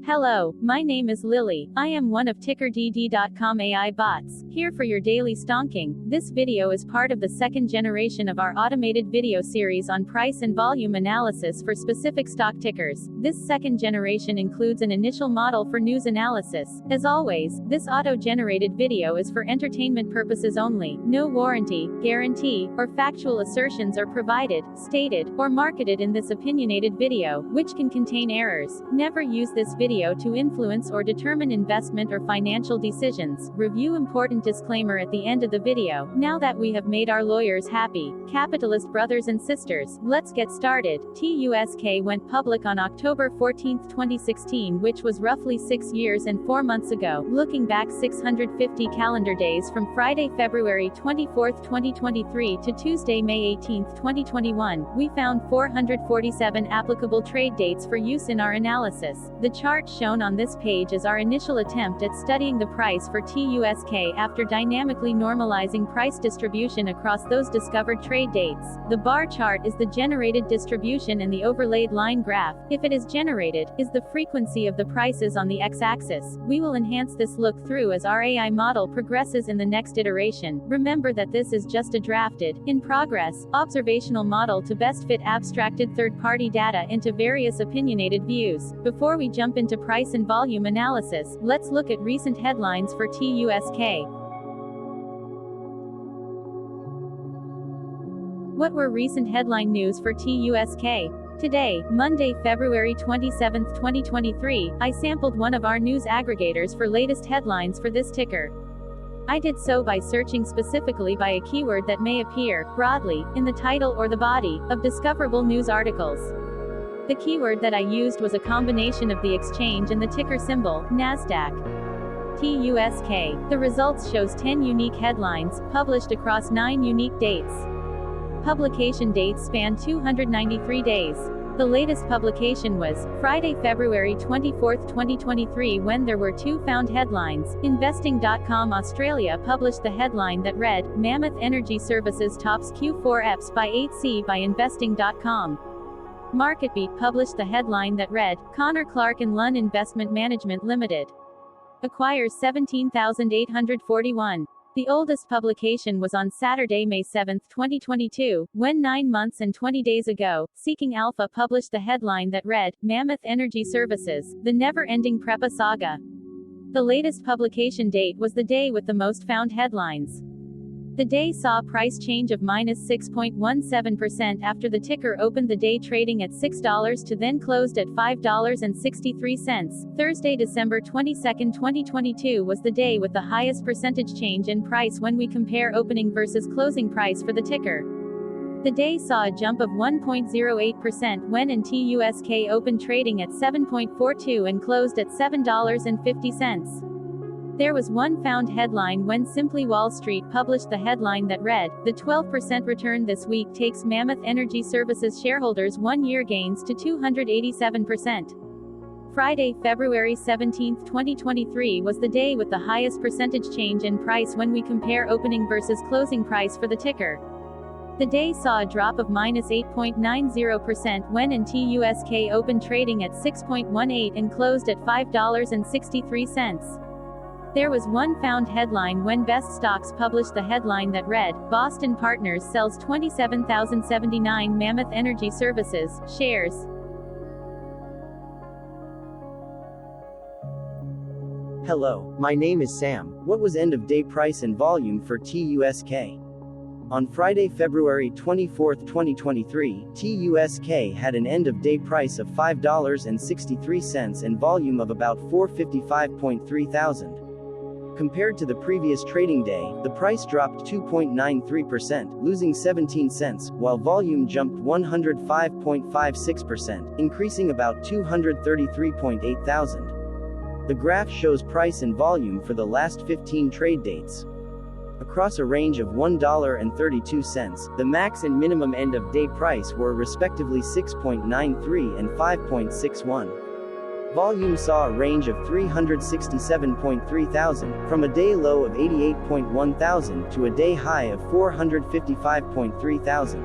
Hello, my name is Lily. I am one of TickerDD.com AI bots, here for your daily stonking. This video is part of the second generation of our automated video series on price and volume analysis for specific stock tickers. This second generation includes an initial model for news analysis. As always, this auto-generated video is for entertainment purposes only. No warranty, guarantee, or factual assertions are provided, stated, or marketed in this opinionated video, which can contain errors. Never use this video to influence or determine investment or financial decisions. Review important disclaimer at the end of the video. Now that we have made our lawyers happy, capitalist brothers and sisters, let's get started. TUSK went public on October 14, 2016, which was roughly 6 years and 4 months ago. Looking back 650 calendar days from Friday, February 24, 2023 to Tuesday, May 18, 2021, we found 447 applicable trade dates for use in our analysis. The chart shown on this page is our initial attempt at studying the price for TUSK after dynamically normalizing price distribution across those discovered trade dates. The bar chart is the generated distribution and the overlaid line graph, if it is generated, is the frequency of the prices on the x-axis. We will enhance this look through as our AI model progresses in the next iteration. Remember that this is just a drafted, in progress, observational model to best fit abstracted third-party data into various opinionated views. Before we jump into price and volume analysis, let's look at recent headlines for TUSK. What were recent headline news for TUSK? Today, Monday, February 27, 2023, I sampled one of our news aggregators for latest headlines for this ticker. I did so by searching specifically by a keyword that may appear, broadly, in the title or the body, of discoverable news articles. The keyword that I used was a combination of the exchange and the ticker symbol, NASDAQ. TUSK. The results shows 10 unique headlines, published across 9 unique dates. Publication dates span 293 days. The latest publication was Friday, February 24, 2023, when there were 2 found headlines. Investing.com Australia published the headline that read, Mammoth Energy Services tops Q4 EPS by 8C by Investing.com. MarketBeat published the headline that read, Connor Clark and Lunn Investment Management Limited acquires 17,841. The oldest publication was on Saturday, May 7, 2022, when 9 months and 20 days ago, Seeking Alpha published the headline that read, Mammoth Energy Services, the never-ending PREPA saga. The latest publication date was the day with the most found headlines. The day saw a price change of -6.17% after the ticker opened the day trading at $6 to then closed at $5.63. Thursday, December 22, 2022 was the day with the highest percentage change in price when we compare opening versus closing price for the ticker. The day saw a jump of 1.08% when TUSK opened trading at $7.42 and closed at $7.50. There was one found headline when Simply Wall Street published the headline that read, the 12% return this week takes Mammoth Energy Services shareholders' 1-year gains to 287%. Friday, February 17, 2023 was the day with the highest percentage change in price when we compare opening versus closing price for the ticker. The day saw a drop of -8.90% when TUSK opened trading at $6.18 and closed at $5.63. There was one found headline when Best Stocks published the headline that read, Boston Partners sells 27,079 Mammoth Energy Services shares. Hello, my name is Sam. What was end-of-day price and volume for TUSK? On Friday, February 24, 2023, TUSK had an end-of-day price of $5.63 and volume of about 455.3 thousand. Compared to the previous trading day, the price dropped 2.93%, losing 17 cents, while volume jumped 105.56%, increasing about 233.8 thousand. The graph shows price and volume for the last 15 trade dates. Across a range of $1.32, the max and minimum end-of-day price were respectively 6.93 and 5.61. Volume saw a range of 367.3 thousand, from a day low of 88.1 thousand to a day high of 455.3 thousand.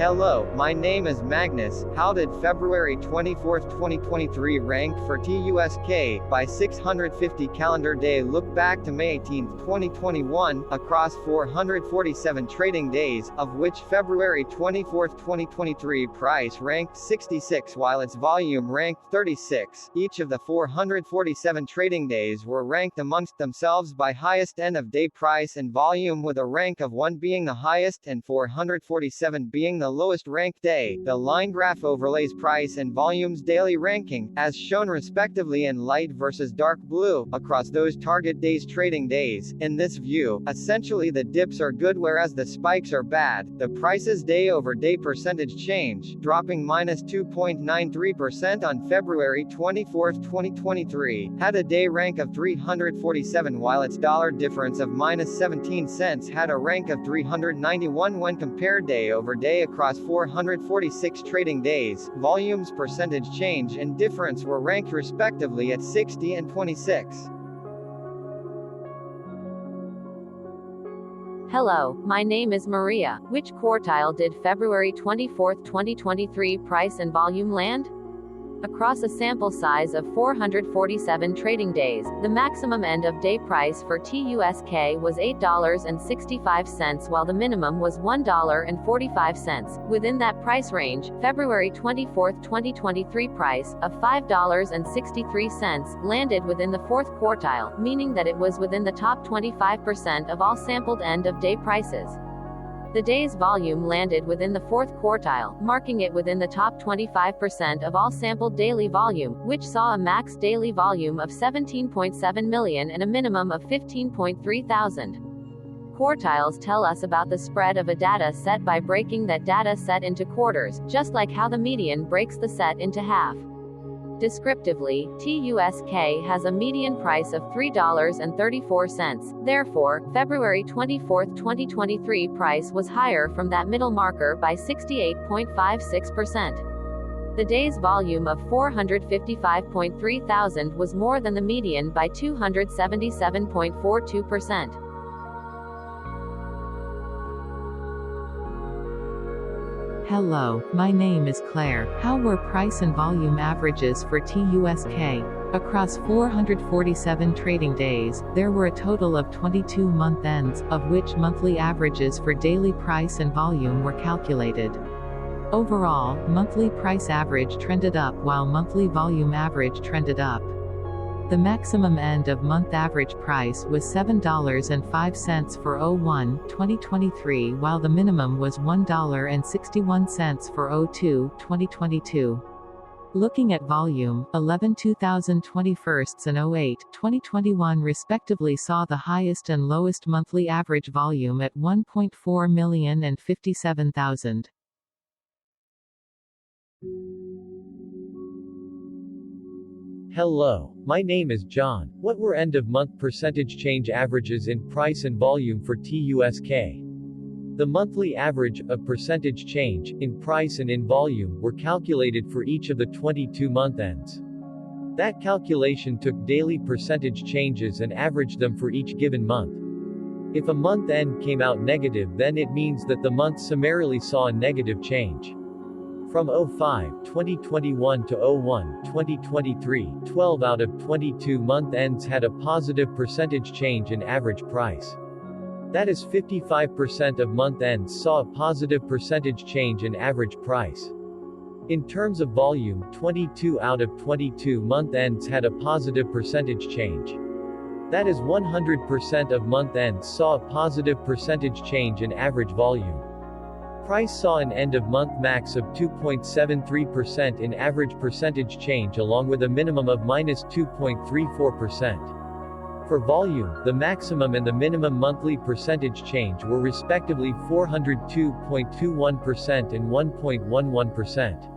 Hello, my name is Magnus. How did February 24, 2023 rank for TUSK by 650 calendar day? Look back to May 18, 2021, across 447 trading days, of which February 24, 2023 price ranked 66 while its volume ranked 36. Each of the 447 trading days were ranked amongst themselves by highest end of day price and volume, with a rank of 1 being the highest and 447 being the lowest ranked day. The line graph overlays price and volume's daily ranking, as shown respectively in light versus dark blue, across those target days trading days. In this view, essentially the dips are good whereas the spikes are bad. The price's day-over-day percentage change, dropping -2.93% on February 24, 2023, had a day rank of 347 while its dollar difference of -17 cents had a rank of 391 when compared day over day across 446 trading days. Volume's percentage change and difference were ranked respectively at 60 and 26. Hello, my name is Maria. Which quartile did February 24, 2023 price and volume land? Across a sample size of 447 trading days, the maximum end of day price for TUSK was $8.65 while the minimum was $1.45. Within that price range, February 24, 2023 price of $5.63 landed within the fourth quartile, meaning that it was within the top 25% of all sampled end of day prices. The day's volume landed within the fourth quartile, marking it within the top 25% of all sampled daily volume, which saw a max daily volume of 17.7 million and a minimum of 15.3 thousand. Quartiles tell us about the spread of a data set by breaking that data set into quarters, just like how the median breaks the set into half. Descriptively, TUSK has a median price of $3.34. Therefore, February 24, 2023 price was higher from that middle marker by 68.56%. The day's volume of 455.3 thousand was more than the median by 277.42%. Hello, my name is Claire. How were price and volume averages for TUSK? Across 447 trading days, there were a total of 22 month ends, of which monthly averages for daily price and volume were calculated. Overall, monthly price average trended up while monthly volume average trended up. The maximum end of month average price was $7.05 for 01/2023 while the minimum was $1.61 for 02/2022. Looking at volume, 11/2021 and 08/2021 respectively saw the highest and lowest monthly average volume at 1.4 million and 57,000. Hello, my name is John. What were end-of-month percentage change averages in price and volume for TUSK? The monthly average of percentage change in price and in volume were calculated for each of the 22 month ends. That calculation took daily percentage changes and averaged them for each given month. If a month end came out negative, then it means that the month summarily saw a negative change. From 05/2021 to 01/2023, 12 out of 22 month ends had a positive percentage change in average price. That is 55% of month ends saw a positive percentage change in average price. In terms of volume, 22 out of 22 month ends had a positive percentage change. That is 100% of month ends saw a positive percentage change in average volume. Price saw an end-of-month max of 2.73% in average percentage change along with a minimum of -2.34%. For volume, the maximum and the minimum monthly percentage change were respectively 402.21% and 1.11%.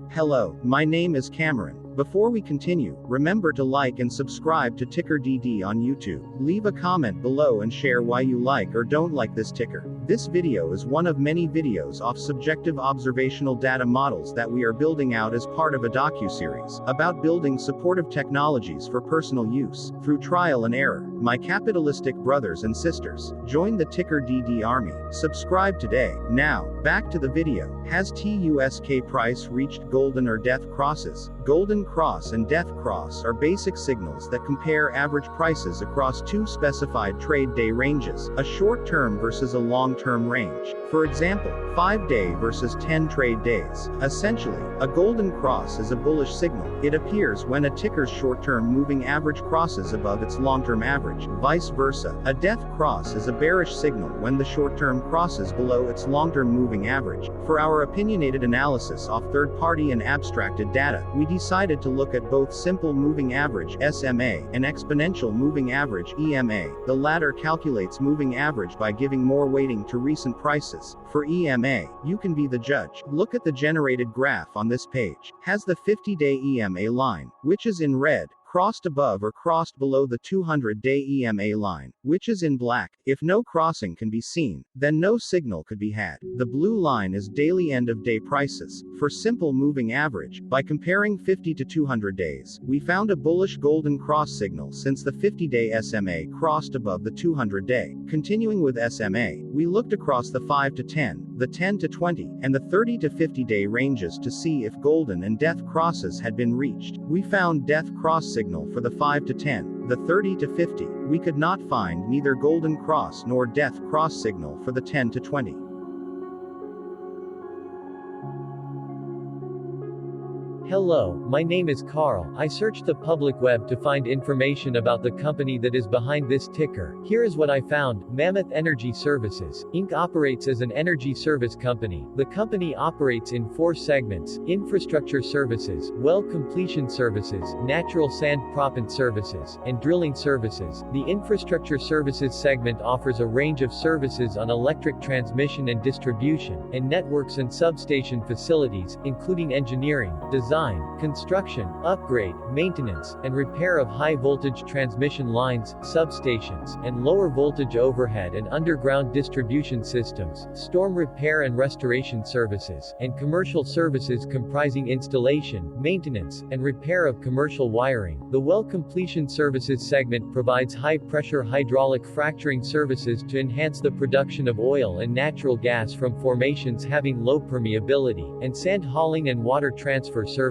Hello, my name is Cameron. Before we continue, remember to like and subscribe to TickerDD on YouTube. Leave a comment below and share why you like or don't like this ticker. This video is one of many videos off subjective observational data models that we are building out as part of a docuseries about building supportive technologies for personal use, through trial and error. My capitalistic brothers and sisters, join the TickerDD army. Subscribe today. Now, back to the video. Has TUSK price reached golden or death crosses? Golden cross and death cross are basic signals that compare average prices across two specified trade day ranges, a short-term versus a long-term range. For example, 5-day versus 10 trade days. Essentially, a golden cross is a bullish signal. It appears when a ticker's short-term moving average crosses above its long-term average. Vice versa, a death cross is a bearish signal when the short-term crosses below its long-term moving average. For our opinionated analysis off third-party and abstracted data, we decided to look at both simple moving average (SMA) and exponential moving average (EMA). The latter calculates moving average by giving more weighting to recent prices. For EMA, you can be the judge. Look at the generated graph on this page. Has the 50-day EMA line, which is in red, crossed above or crossed below the 200-day EMA line, which is in black? If no crossing can be seen, then no signal could be had. The blue line is daily end-of-day prices. For simple moving average, by comparing 50 to 200 days, we found a bullish golden cross signal since the 50-day SMA crossed above the 200-day. Continuing with SMA, we looked across the 5 to 10, the 10 to 20, and the 30 to 50-day ranges to see if golden and death crosses had been reached. We found death cross signal for the 5 to 10, the 30 to 50. We could not find neither golden cross nor death cross signal for the 10 to 20. Hello, my name is Carl. I searched the public web to find information about the company that is behind this ticker. Here is what I found. Mammoth Energy Services, Inc. operates as an energy service company. The company operates in 4 segments: infrastructure services, well completion services, natural sand proppant services, and drilling services. The infrastructure services segment offers a range of services on electric transmission and distribution, and networks and substation facilities, including engineering, design, construction, upgrade, maintenance, and repair of high-voltage transmission lines, substations, and lower-voltage overhead and underground distribution systems, storm repair and restoration services, and commercial services comprising installation, maintenance, and repair of commercial wiring. The well completion services segment provides high-pressure hydraulic fracturing services to enhance the production of oil and natural gas from formations having low permeability, and sand hauling and water transfer services.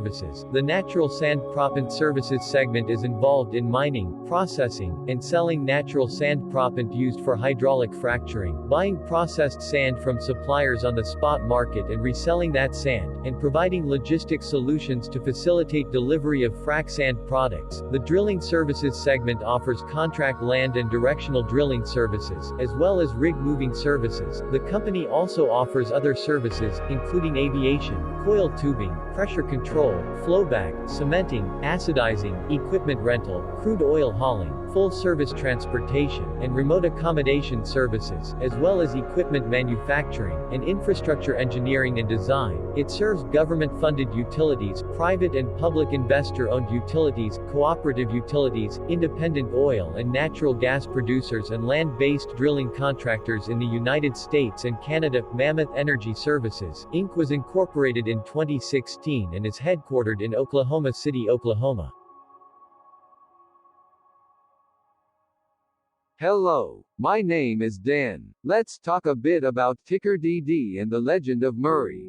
The natural sand proppant services segment is involved in mining, processing, and selling natural sand proppant used for hydraulic fracturing, buying processed sand from suppliers on the spot market and reselling that sand, and providing logistic solutions to facilitate delivery of frac sand products. The drilling services segment offers contract land and directional drilling services, as well as rig moving services. The company also offers other services, including aviation, coil tubing, pressure control, flowback, cementing, acidizing, equipment rental, crude oil hauling, full-service transportation, and remote accommodation services, as well as equipment manufacturing, and infrastructure engineering and design. It serves government-funded utilities, private and public investor-owned utilities, cooperative utilities, independent oil and natural gas producers and land-based drilling contractors in the United States and Canada. Mammoth Energy Services, Inc. was incorporated in 2016 and is headquartered in Oklahoma City, Oklahoma. Hello, my name is Dan. Let's talk a bit about TickerDD and the Legend of Murray.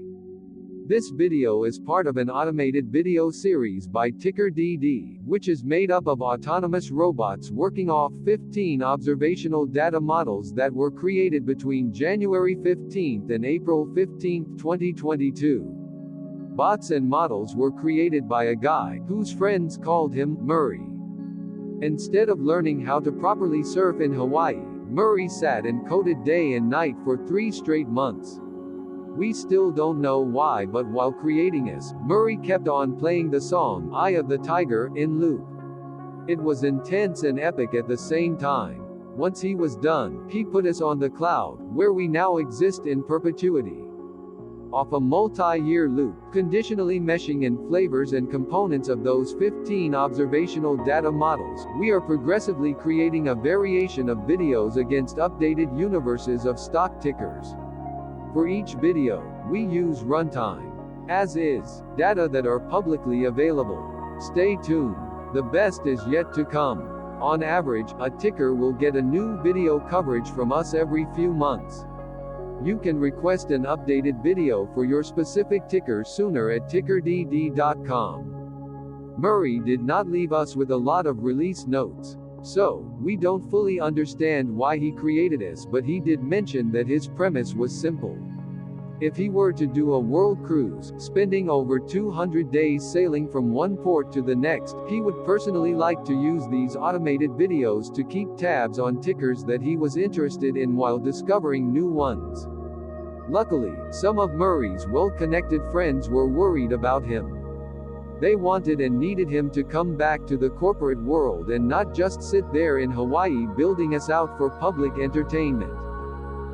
This video is part of an automated video series by TickerDD, which is made up of autonomous robots working off 15 observational data models that were created between January 15 and April 15, 2022. Bots and models were created by a guy whose friends called him Murray. Instead of learning how to properly surf in Hawaii, Murray sat and coded day and night for 3 straight months. We still don't know why, but while creating us, Murray kept on playing the song Eye of the Tiger in loop. It was intense and epic at the same time. Once he was done, he put us on the cloud, where we now exist in perpetuity. off a multi-year loop, conditionally meshing in flavors and components of those 15 observational data models. We are progressively creating a variation of videos against updated universes of stock tickers. For each video, we use runtime as is data that are publicly available. Stay tuned. The best is yet to come. On average, a ticker will get a new video coverage from us every few months. You can request an updated video for your specific ticker sooner at TickerDD.com. Murray did not leave us with a lot of release notes, so we don't fully understand why he created us, but he did mention that his premise was simple. If he were to do a world cruise, spending over 200 days sailing from one port to the next, he would personally like to use these automated videos to keep tabs on tickers that he was interested in while discovering new ones. Luckily, some of Murray's well-connected friends were worried about him. They wanted and needed him to come back to the corporate world and not just sit there in Hawaii building us out for public entertainment.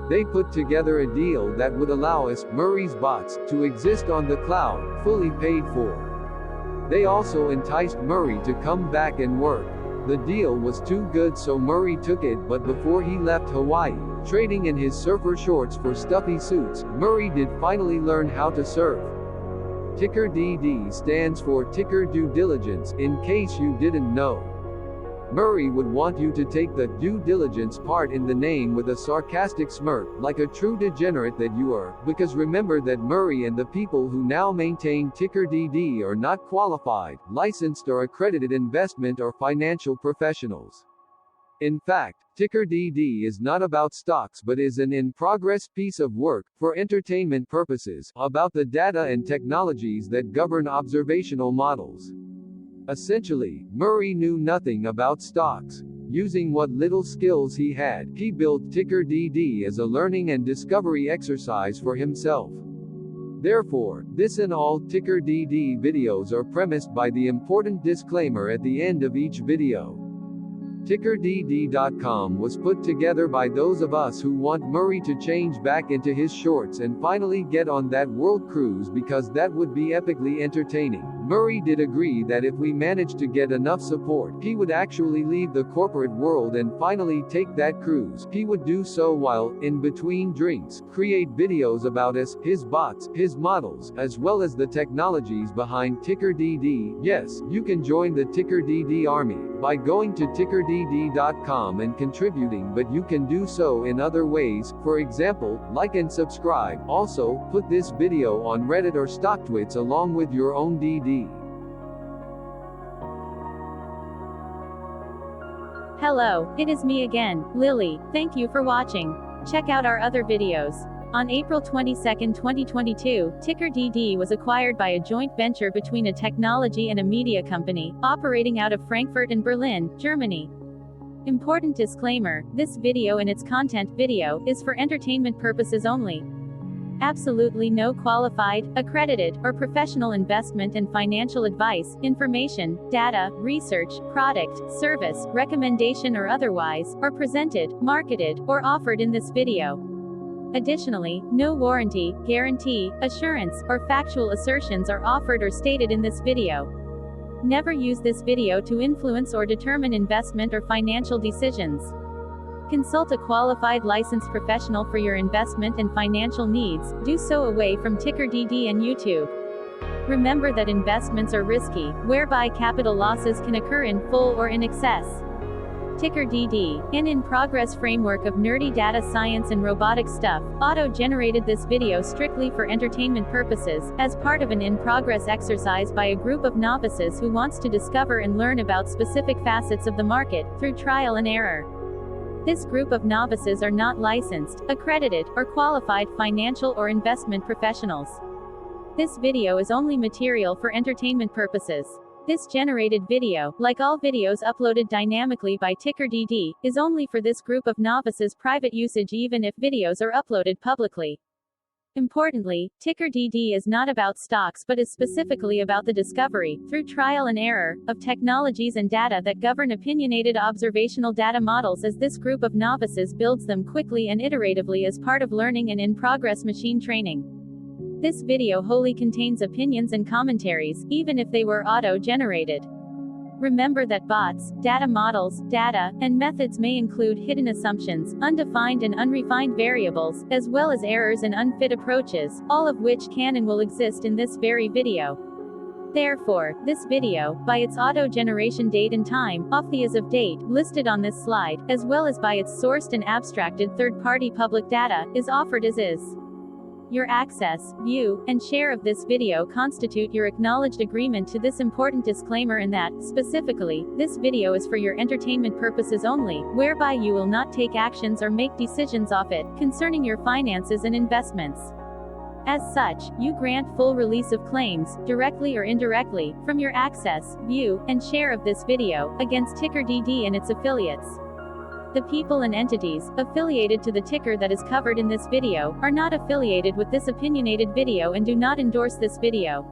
They put together a deal that would allow us, Murray's bots, to exist on the cloud, fully paid for. They also enticed Murray to come back and work. The deal was too good, so Murray took it, but before he left Hawaii, trading in his surfer shorts for stuffy suits, Murray did finally learn how to surf. TickerDD stands for Ticker Due Diligence, in case you didn't know. Murray would want you to take the due diligence part in the name with a sarcastic smirk, like a true degenerate that you are, because remember that Murray and the people who now maintain TickerDD are not qualified, licensed or accredited investment or financial professionals. In fact, TickerDD is not about stocks but is an in-progress piece of work, for entertainment purposes, about the data and technologies that govern observational models. Essentially, Murray knew nothing about stocks. Using what little skills he had, he built TickerDD as a learning and discovery exercise for himself. Therefore, this and all TickerDD videos are premised by the important disclaimer at the end of each video. TickerDD.com was put together by those of us who want Murray to change back into his shorts and finally get on that world cruise, because that would be epically entertaining. Murray did agree that if we managed to get enough support, he would actually leave the corporate world and finally take that cruise. He would do so while, in between drinks, create videos about us, his bots, his models, as well as the technologies behind TickerDD. Yes, you can join the TickerDD army by going to TickerDD.com and contributing, but you can do so in other ways. For example, like and subscribe. Also, put this video on Reddit or StockTwits along with your own DD. Hello, it is me again, Lily. Thank you for watching. Check out our other videos. On April 22, 2022, TickerDD was acquired by a joint venture between a technology and a media company, operating out of Frankfurt and Berlin, Germany. Important disclaimer, this video and its content video is for entertainment purposes only. Absolutely no qualified, accredited, or professional investment and financial advice, information, data, research, product, service, recommendation or otherwise, are presented, marketed, or offered in this video. Additionally, no warranty, guarantee, assurance, or factual assertions are offered or stated in this video. Never use this video to influence or determine investment or financial decisions. Consult a qualified licensed professional for your investment and financial needs. Do so away from TickerDD and YouTube. Remember that investments are risky, whereby capital losses can occur in full or in excess. TickerDD, an in-progress framework of nerdy data science and robotic stuff, auto-generated this video strictly for entertainment purposes, as part of an in-progress exercise by a group of novices who wants to discover and learn about specific facets of the market, through trial and error. This group of novices are not licensed, accredited, or qualified financial or investment professionals. This video is only material for entertainment purposes. This generated video, like all videos uploaded dynamically by TickerDD, is only for this group of novices' private usage even if videos are uploaded publicly. Importantly, TickerDD is not about stocks but is specifically about the discovery, through trial and error, of technologies and data that govern opinionated observational data models as this group of novices builds them quickly and iteratively as part of learning and in-progress machine training. This video wholly contains opinions and commentaries, even if they were auto-generated. Remember that bots, data models, data, and methods may include hidden assumptions, undefined and unrefined variables, as well as errors and unfit approaches, all of which can and will exist in this very video. Therefore, this video, by its auto-generation date and time, off the as of date, listed on this slide, as well as by its sourced and abstracted third-party public data, is offered as is. Your access, view, and share of this video constitute your acknowledged agreement to this important disclaimer and that, specifically, this video is for your entertainment purposes only, whereby you will not take actions or make decisions off it, concerning your finances and investments. As such, you grant full release of claims, directly or indirectly, from your access, view, and share of this video, against TickerDD and its affiliates. The people and entities affiliated to the ticker that is covered in this video are not affiliated with this opinionated video and do not endorse this video.